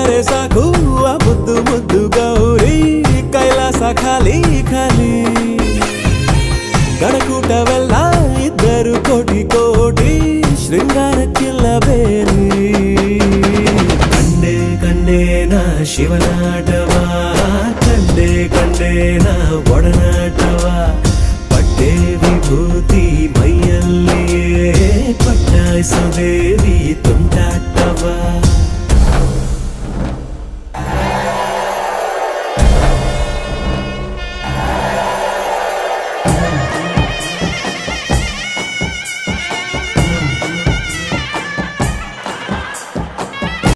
ಕಂಡರೆ ಸಾಕು ಆ ಮುದ್ದು ಮುದ್ದು ಗೌರಿ ಕೈಲಾಸ ಖಾಲಿ ಖಾಲಿ ಗಣಕೂಟವೆಲ್ಲ ಇದ್ದರು ಕೋಟಿ ಕೋಟಿ ಶೃಂಗಾರಕ್ಕಿಲ್ಲ ಬೇರೆ ಕಂಡೆ ಕಂಡೆ ನಾ ಶಿವನಾಟ